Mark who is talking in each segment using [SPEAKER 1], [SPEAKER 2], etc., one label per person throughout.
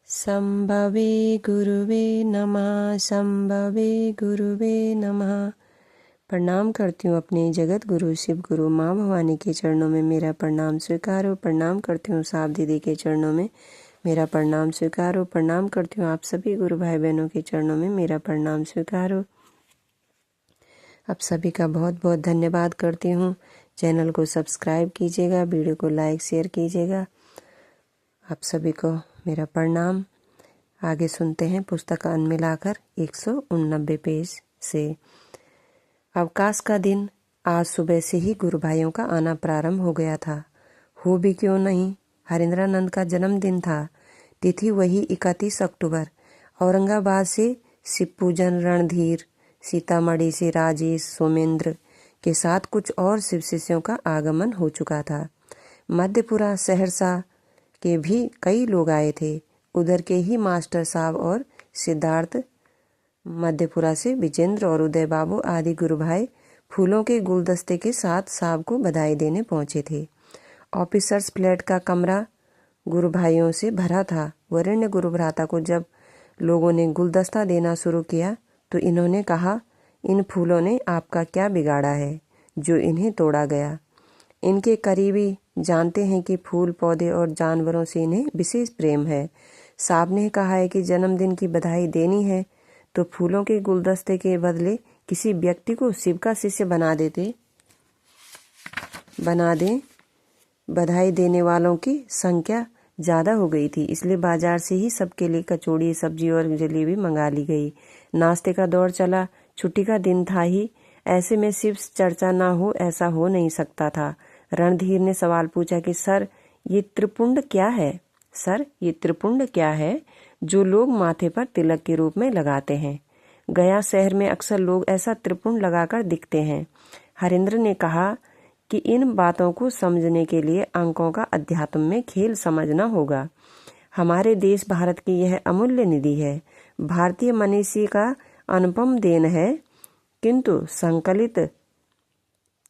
[SPEAKER 1] संभवे गुरुवे नमः। संभवे गुरुवे नमः। प्रणाम करती हूँ अपने जगत गुरु शिव गुरु माँ भवानी के चरणों में मेरा प्रणाम स्वीकारो। प्रणाम करती हूँ साप दीदी के चरणों में मेरा प्रणाम स्वीकारो। प्रणाम करती हूँ आप सभी गुरु भाई बहनों के चरणों में मेरा प्रणाम स्वीकारो। आप सभी का बहुत बहुत धन्यवाद करती हूँ। चैनल को सब्सक्राइब कीजिएगा, वीडियो को लाइक शेयर कीजिएगा। आप सभी को मेरा प्रणाम। आगे सुनते हैं पुस्तक अन्न मिलाकर 189 पेज से। अवकाश का दिन आज सुबह से ही गुरु भाइयों का आना प्रारंभ हो गया था। हो भी क्यों नहीं, हरिंद्रानंद का जन्मदिन था। तिथि वही 31 अक्टूबर। औरंगाबाद से शिव पूजन रणधीर, सीतामढ़ी से राजेश सोमेंद्र के साथ कुछ और शिव शिष्यों का आगमन हो चुका था। मध्यपुरा सहरसा के भी कई लोग आए थे। उधर के ही मास्टर साहब और सिद्धार्थ, मध्यपुरा से विजेंद्र और उदय बाबू आदि गुरु भाई फूलों के गुलदस्ते के साथ साहब को बधाई देने पहुंचे थे। ऑफिसर्स फ्लैट का कमरा गुरु भाइयों से भरा था। वरेण्य गुरु भ्राता को जब लोगों ने गुलदस्ता देना शुरू किया तो इन्होंने कहा, इन फूलों ने आपका क्या बिगाड़ा है जो इन्हें तोड़ा गया। इनके करीबी जानते हैं कि फूल पौधे और जानवरों से इन्हें विशेष प्रेम है। साहब ने कहा है कि जन्मदिन की बधाई देनी है तो फूलों के गुलदस्ते के बदले किसी व्यक्ति को शिव का शिष्य बना दें। बधाई देने वालों की संख्या ज़्यादा हो गई थी, इसलिए बाजार से ही सबके लिए कचौड़ी, सब्जी और जलेबी मंगा ली गई। नाश्ते का दौर चला। छुट्टी का दिन था ही, ऐसे में सिर्फ चर्चा ना हो ऐसा हो नहीं सकता था। रणधीर ने सवाल पूछा कि सर ये त्रिपुंड क्या है? सर ये त्रिपुंड क्या है जो लोग माथे पर तिलक के रूप में लगाते हैं? गया शहर में अक्सर लोग ऐसा त्रिपुंड लगाकर दिखते हैं। हरिंद्र ने कहा कि इन बातों को समझने के लिए अंकों का अध्यात्म में खेल समझना होगा। हमारे देश भारत की यह अमूल्य निधि है, भारतीय मनीषी का अनुपम देन है, किंतु संकलित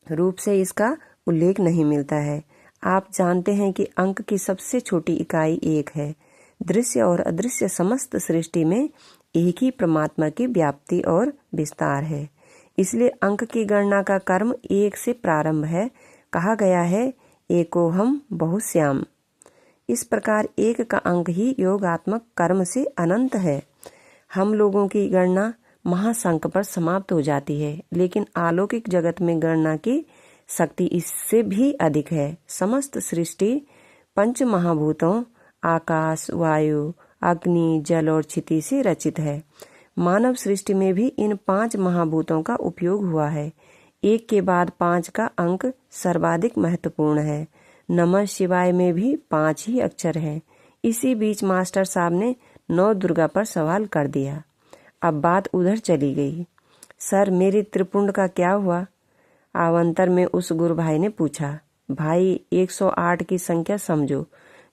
[SPEAKER 1] रूप से इसका उल्लेख नहीं मिलता है। आप जानते हैं कि अंक की सबसे छोटी इकाई एक है। दृश्य और अदृश्य समस्त सृष्टि में एक ही परमात्मा की व्याप्ति और विस्तार है। इसलिए अंक की गणना का कर्म एक से प्रारंभ है। कहा गया है, एकोहम बहुश्याम। इस प्रकार एक का अंक ही योगात्मक कर्म से अनंत है। हम लोगों की गणना महासंक पर समाप्त हो जाती है, लेकिन अलौकिक जगत में गणना की शक्ति इससे भी अधिक है। समस्त सृष्टि पंच महाभूतों आकाश, वायु, अग्नि, जल और क्षिति से रचित है। मानव सृष्टि में भी इन 5 महाभूतों का उपयोग हुआ है। एक के बाद 5 का अंक सर्वाधिक महत्वपूर्ण है। नमः शिवाय में भी 5 ही अक्षर हैं। इसी बीच मास्टर साहब ने 9 दुर्गा पर सवाल कर दिया। अब बात उधर चली गई। सर मेरे त्रिपुंड का क्या हुआ? आवांतर में उस गुरु भाई ने पूछा। भाई 108 की संख्या समझो,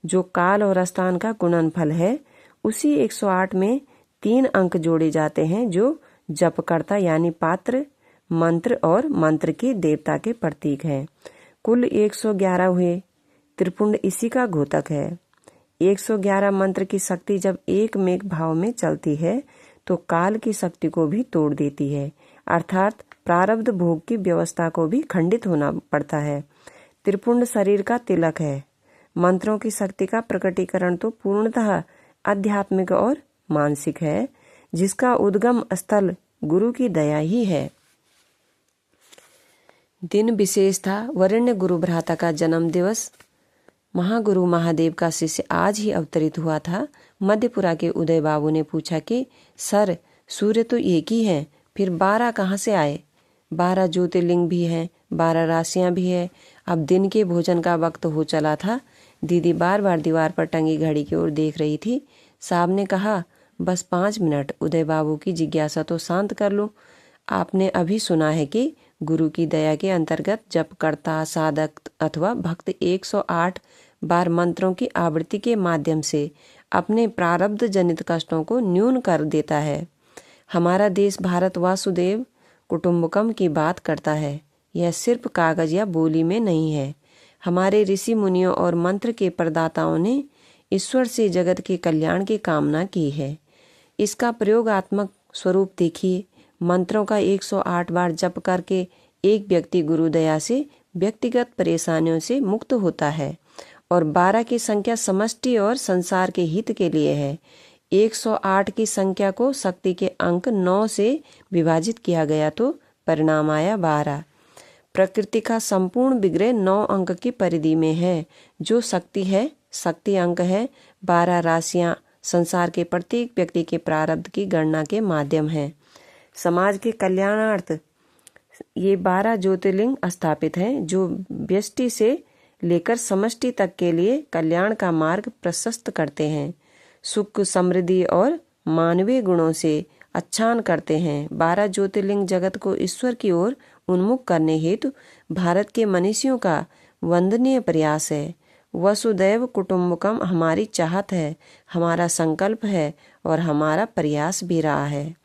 [SPEAKER 1] जो काल और स्थान का गुणनफल है। उसी 108 में 3 अंक जोड़े जाते हैं जो जपकर्ता यानी पात्र, मंत्र और मंत्र की देवता के प्रतीक हैं। कुल 111 हुए। त्रिपुंड इसी का घोतक है। 111 मंत्र की शक्ति जब एक मेघ भाव में चलती है तो काल की शक्ति को भी तोड़ देती है, अर्थात प्रारब्ध भोग की व्यवस्था को भी खंडित होना पड़ता है। त्रिपुंड शरीर का तिलक है। मंत्रों की शक्ति का प्रकटीकरण तो पूर्णतः आध्यात्मिक और मानसिक है, जिसका उद्गम स्थल गुरु की दया ही है। दिन विशेष था। वरेण्य गुरु भ्राता का जन्म दिवस। महागुरु महादेव का शिष्य आज ही अवतरित हुआ था। मध्यपुरा के उदय बाबू ने पूछा कि सर सूर्य तो एक ही है, फिर 12 कहाँ से आए? 12 ज्योतिर्लिंग भी हैं, 12 राशियां भी है। अब दिन के भोजन का वक्त हो चला था। दीदी बार बार दीवार पर टंगी घड़ी की ओर देख रही थी। साहब ने कहा, बस 5 मिनट उदय बाबू की जिज्ञासा तो शांत कर लूं। आपने अभी सुना है कि गुरु की दया के अंतर्गत जपकर्ता, साधक अथवा भक्त 108 बार मंत्रों की आवृत्ति के माध्यम से अपने प्रारब्ध जनित कष्टों को न्यून कर देता है। हमारा देश भारत वासुदेव कुटुंबकम की बात करता है। यह सिर्फ कागज या बोली में नहीं है। हमारे ऋषि मुनियों और मंत्र के प्रदाताओं ने ईश्वर से जगत के कल्याण की कामना की है। इसका प्रयोगात्मक स्वरूप देखिए। मंत्रों का 108 बार जप करके एक व्यक्ति गुरुदया से व्यक्तिगत परेशानियों से मुक्त होता है और 12 की संख्या समष्टि और संसार के हित के लिए है। 108 की संख्या को शक्ति के अंक 9 से विभाजित किया गया तो परिणाम आया 12। प्रकृति का संपूर्ण विग्रह 9 अंक की परिधि में है। जो शक्ति है, शक्ति अंक है। 12 राशियां संसार के प्रत्येक व्यक्ति के प्रारब्ध की गणना के माध्यम है। समाज के कल्याणार्थ ये 12 ज्योतिर्लिंग स्थापित हैं, जो व्यष्टि से लेकर समष्टि तक के लिए कल्याण का मार्ग प्रशस्त करते हैं। सुख, समृद्धि और मानवीय गुणों से आच्छादन करते हैं। 12 ज्योतिर्लिंग जगत को ईश्वर की ओर उन्मुख करने हेतु भारत के मनीषियों का वंदनीय प्रयास है। वसुदैव कुटुंबकम हमारी चाहत है, हमारा संकल्प है और हमारा प्रयास भी रहा है।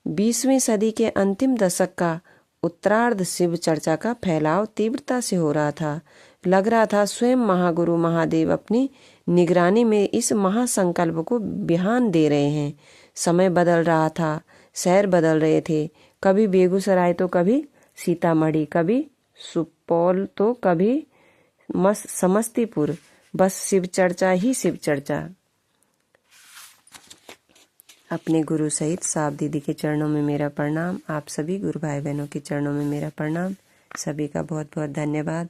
[SPEAKER 1] 20वीं सदी के अंतिम दशक का उत्तरार्ध शिव चर्चा का फैलाव तीव्रता से हो रहा था। लग रहा था स्वयं महागुरु महादेव अपनी निगरानी में इस महासंकल्प को बिहान दे रहे हैं। समय बदल रहा था, शहर बदल रहे थे। कभी बेगूसराय तो कभी सीतामढ़ी, कभी सुपौल तो कभी समस्तीपुर। बस शिव चर्चा ही शिव चर्चा। अपने गुरु सहित साहब दीदी के चरणों में मेरा प्रणाम। आप सभी गुरु भाई बहनों के चरणों में मेरा प्रणाम। सभी का बहुत बहुत धन्यवाद।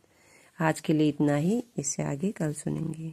[SPEAKER 1] आज के लिए इतना ही, इससे आगे कल सुनेंगे।